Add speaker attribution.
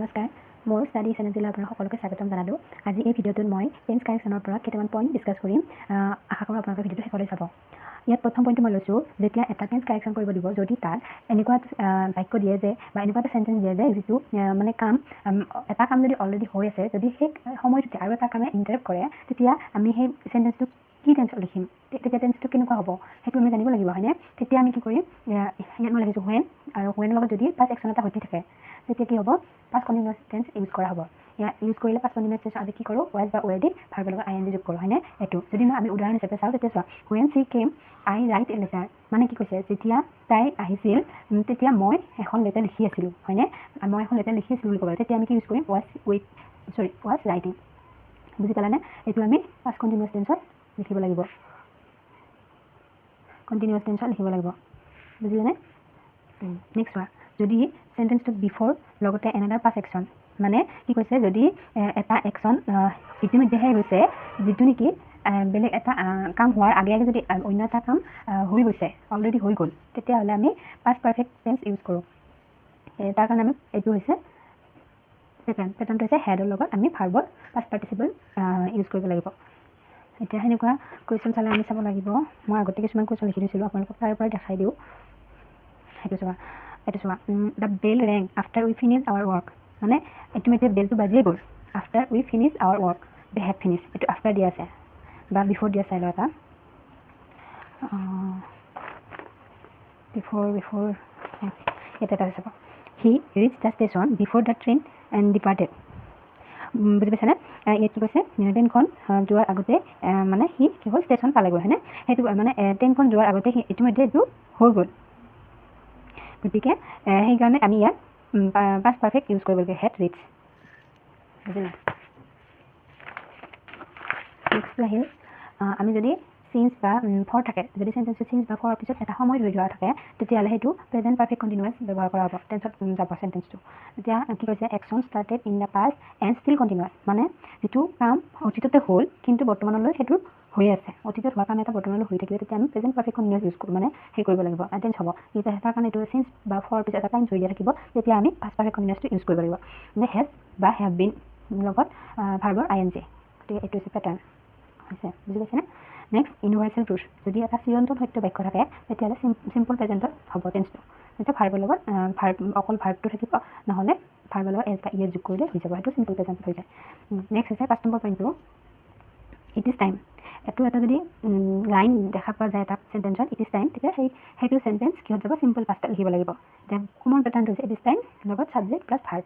Speaker 1: নমস্কাৰ মোৰ ষ্টাডি চেনেলটোলৈ আপোনালোক সকলোকে স্বাগতম জনালোঁ। আজি এই ভিডিঅ'টোত মই টেন্স কাৰেকশ্যনৰ পৰা কেইটামান পইণ্ট ডিছকাছ কৰিম। আশা কৰোঁ আপোনালোকে ভিডিঅ'টো শেষলৈ চাব। ইয়াত প্ৰথম পইণ্টটো মই লৈছোঁ, যেতিয়া এটা টেন্স কাৰেকশ্যন কৰিব দিব, যদি তাত এনেকুৱা বাক্য দিয়ে যে বা এনেকুৱা এটা চেণ্টেঞ্চ দিয়ে যে যিটো মানে এটা কাম যদি অলৰেডি হৈ আছে, যদি সেই সময়টোতে আৰু এটা কামে ইণ্টাৰাপ্ট কৰে, তেতিয়া আমি সেই চেণ্টেঞ্চটো কি টেন্সত লিখিম, তেতিয়া টেন্সটো কেনেকুৱা হ'ব সেইটো আমি জানিব লাগিব, হয়নে? তেতিয়া আমি কি কৰিম, ইয়াত মই লিখিছোঁ হুৱেন, আৰু হুৱেনৰ লগত যদি পাষ্ট একশ্যন এটা সৈতে থাকে তেতিয়া কি হ'ব, পাষ্ট কণ্টিনিউৱাছ টেন্স ইউজ কৰা হ'ব। ইয়াত ইউজ কৰিলে পাষ্ট কণ্টিনিউৱাছ টেন্স আমি কি কৰোঁ, ৱাজ বা ৱেৰ দি ভাৰ্বৰ লগত আইএনজি যোগ কৰোঁ, হয়নে? এইটো যদি আমি উদাহৰণ হিচাপে চাওঁ, তেতিয়া চোৱা, when C chemo I right a letter, মানে কি কৈছে, যেতিয়া তাই আহিছিল তেতিয়া মই এখন লেটাৰ লিখি আছিলোঁ, হয়নে? মই এখন লেটাৰ লিখি আছিলোঁ বুলি ক'ব, তেতিয়া আমি কি ইউজ কৰিম, ৱাজ ৰাইটিং। বুজি পালানে? এইটো আমি পাষ্ট কণ্টিনিউৱাছ টেন্সত লিখিব লাগিব, কণ্টিনিউৱাছ টেন্সত লিখিব লাগিব। বুজিলেনে? নেক্সট চোৱা, যদি চেণ্টেঞ্চটোত বিফৰ লগতে এনাডাৰ পাষ্ট একশ্যন, মানে কি কৈছে, যদি এটা একশ্যন ইতিমধ্যেহে হৈছে, যিটো নেকি বেলেগ এটা কাম হোৱাৰ আগে আগে যদি অন্য এটা কাম হৈ গৈছে, অলৰেডি হৈ গ'ল, তেতিয়াহ'লে আমি পাষ্ট পাৰফেক্ট টেন্স ইউজ কৰোঁ। তাৰ কাৰণে আমি এইটো হৈছে পেটাৰ্ণটো হৈছে হেডৰ লগত আমি ভাৰ্বৰ পাষ্ট পাৰ্টিচিপল ইউজ কৰিব লাগিব। এতিয়া সেনেকুৱা কুৱেশ্যন চালে আমি চাব লাগিব, মই আগতে কিছুমান কুৱেশ্যন লিখি দিছিলোঁ, আপোনালোকক তাৰ পৰা দেখাই দিওঁ। এইটো চোৱা, the bell rang after we finish our work, মানে ইতিমধ্যে বেলটো বাজিয়ে গ'ল, after we finish our work, they have finish, এইটো আফটাৰ দিয়া আছে বা বিফৰ দিয়া চাই লওঁ এটা, বিফৰ ইয়াতে এটা চাব, he reach the station before the train and departed. বুজি পাইছেনে? ইয়াত কি কৈছে, ট্ৰেইনখন যোৱাৰ আগতে মানে সি কি হ'ল, ষ্টেচন পালেগৈ, হয়নে? সেইটো মানে ট্ৰেইনখন যোৱাৰ আগতে সি ইতিমধ্যে এইটো হৈ গ'ল, গতিকে সেইকাৰণে আমি ইয়াত পাষ্ট পাৰফেক্ট ইউজ কৰিব লাগিব, হেড ৰিচ। বুজিলে? নেক্সটটো আহিল, আমি যদি চিন্স বা ফৰ থাকে, যদি চেণ্টেঞ্চটো চিন্স বা ফৰৰ পিছত এটা সময় ধৰি ধৰা থাকে, তেতিয়াহ'লে সেইটো প্ৰেজেণ্ট পাৰফেক্ট কণ্টিনিউৱাছ ব্যৱহাৰ কৰা হ'ব, টেন্সত যাব চেণ্টেঞ্চটো। এতিয়া কি কৈছে, action started in the past and still continuous, মানে যিটো কাম অতীততে হ'ল কিন্তু বৰ্তমানলৈ সেইটো হৈ আছে, অতীতত হোৱা কাম এটা বৰ্তমানলৈ হৈ থাকিলে তেতিয়া আমি প্ৰেজেণ্ট পাৰফেক্ট কণ্টিনিউৱাছ ইউজ কৰোঁ, মানে সেই কৰিব লাগিব, টেন্স হ'ব। এতিয়া তাৰ কাৰণে এইটো চিন্স বা ফৰৰ পিছত এটা টাইম ধৰি দিয়া থাকিব, তেতিয়া আমি পাষ্ট পাৰফেক্ট কণ্টিনিউৱাছটো ইউজ কৰিব লাগিব, মানে হেজ বা হেভ বিন লগত ভাৰ্বৰ আইএনজি। গতিকে এইটো হৈছে পেটাৰ্ণ হৈছে। বুজি পাইছেনে? নেক্সট, ইউনিভাৰ্চেল ট্ৰুথ, যদি এটা চিৰন্তন সত্য বাক্য থাকে তেতিয়াহ'লে চিম্পল প্ৰেজেণ্টত হ'ব টেন্সটো, তেতিয়া ভাৰ্বৰ লগত অকল ভাৰ্বটো থাকিব, নহ'লে ভাৰ্বৰ লগত এজ বা ইয়েজ যোগ কৰিলে হৈ যাব, সেইটো চিম্পল প্ৰেজেণ্টত হৈ যায়। নেক্সট হৈছে 5 নম্বৰ পইণ্টটো, ইট ইজ টাইম। এইটো এটা যদি লাইন দেখা পোৱা যায় এটা চেণ্টেঞ্চত, ইট ইজ টাইম, তেতিয়া সেইটো চেণ্টেঞ্চ কিহত যাব, চিম্পল পাষ্টত লিখিব লাগিব। এতিয়া কমন পেটাৰ্ণটো হৈছে ইট ইজ টাইম লগত ছাবজেক্ট প্লাছ ভাৰ্ব।